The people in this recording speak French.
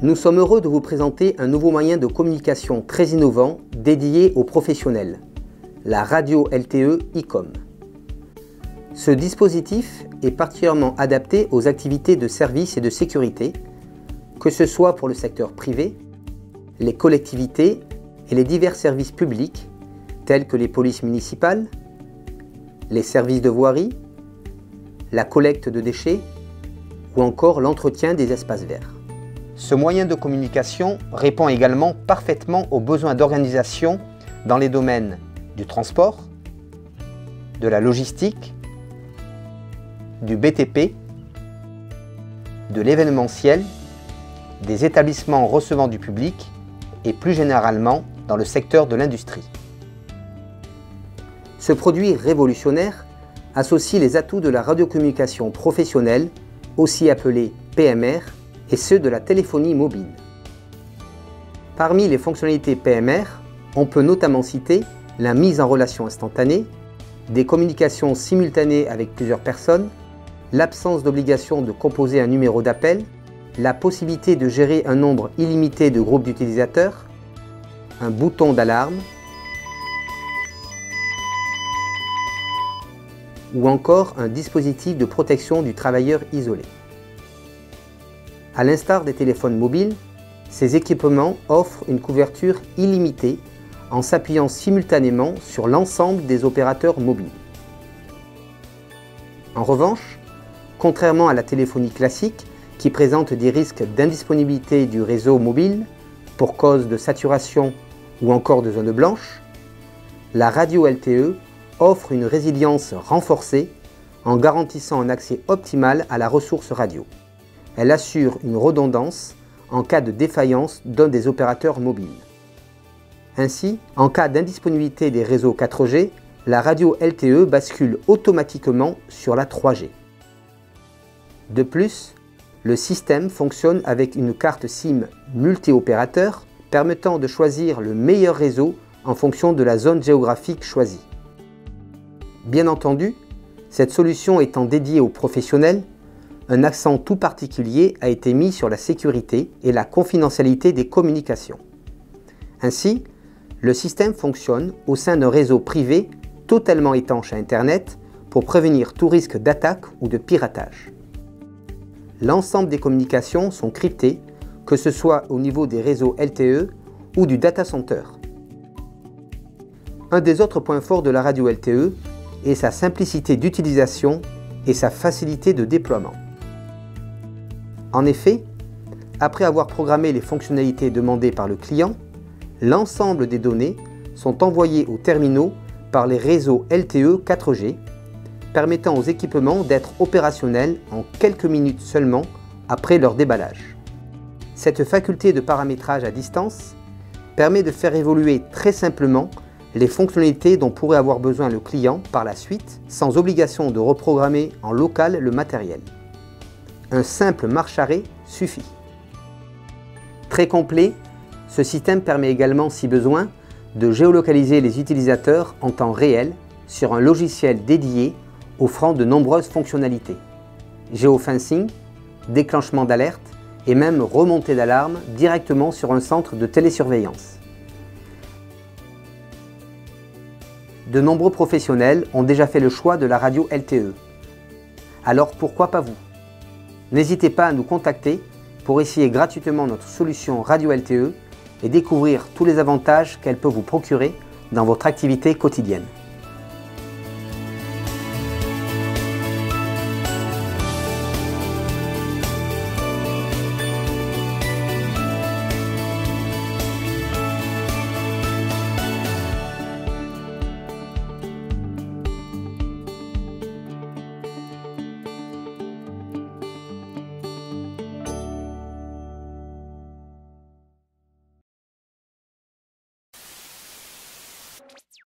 Nous sommes heureux de vous présenter un nouveau moyen de communication très innovant dédié aux professionnels, la radio LTE ICOM. Ce dispositif est particulièrement adapté aux activités de service et de sécurité, que ce soit pour le secteur privé, les collectivités et les divers services publics tels que les polices municipales, les services de voirie, la collecte de déchets ou encore l'entretien des espaces verts. Ce moyen de communication répond également parfaitement aux besoins d'organisation dans les domaines du transport, de la logistique, du BTP, de l'événementiel, des établissements recevant du public et plus généralement dans le secteur de l'industrie. Ce produit révolutionnaire associe les atouts de la radiocommunication professionnelle, aussi appelée PMR, et ceux de la téléphonie mobile. Parmi les fonctionnalités PMR, on peut notamment citer la mise en relation instantanée, des communications simultanées avec plusieurs personnes, l'absence d'obligation de composer un numéro d'appel, la possibilité de gérer un nombre illimité de groupes d'utilisateurs, un bouton d'alarme, ou encore un dispositif de protection du travailleur isolé. À l'instar des téléphones mobiles, ces équipements offrent une couverture illimitée en s'appuyant simultanément sur l'ensemble des opérateurs mobiles. En revanche, contrairement à la téléphonie classique qui présente des risques d'indisponibilité du réseau mobile pour cause de saturation ou encore de zone blanche, la radio LTE offre une résilience renforcée en garantissant un accès optimal à la ressource radio. Elle assure une redondance en cas de défaillance d'un des opérateurs mobiles. Ainsi, en cas d'indisponibilité des réseaux 4G, la radio LTE bascule automatiquement sur la 3G. De plus, le système fonctionne avec une carte SIM multi-opérateur permettant de choisir le meilleur réseau en fonction de la zone géographique choisie. Bien entendu, cette solution étant dédiée aux professionnels, un accent tout particulier a été mis sur la sécurité et la confidentialité des communications. Ainsi, le système fonctionne au sein d'un réseau privé totalement étanche à Internet pour prévenir tout risque d'attaque ou de piratage. L'ensemble des communications sont cryptées, que ce soit au niveau des réseaux LTE ou du data center. Un des autres points forts de la radio LTE est sa simplicité d'utilisation et sa facilité de déploiement. En effet, après avoir programmé les fonctionnalités demandées par le client, l'ensemble des données sont envoyées aux terminaux par les réseaux LTE 4G, permettant aux équipements d'être opérationnels en quelques minutes seulement après leur déballage. Cette faculté de paramétrage à distance permet de faire évoluer très simplement les fonctionnalités dont pourrait avoir besoin le client par la suite, sans obligation de reprogrammer en local le matériel. Un simple marche-arrêt suffit. Très complet, ce système permet également, si besoin, de géolocaliser les utilisateurs en temps réel sur un logiciel dédié offrant de nombreuses fonctionnalités. Géofencing, déclenchement d'alerte et même remontée d'alarme directement sur un centre de télésurveillance. De nombreux professionnels ont déjà fait le choix de la radio LTE. Alors pourquoi pas vous? N'hésitez pas à nous contacter pour essayer gratuitement notre solution radio LTE et découvrir tous les avantages qu'elle peut vous procurer dans votre activité quotidienne.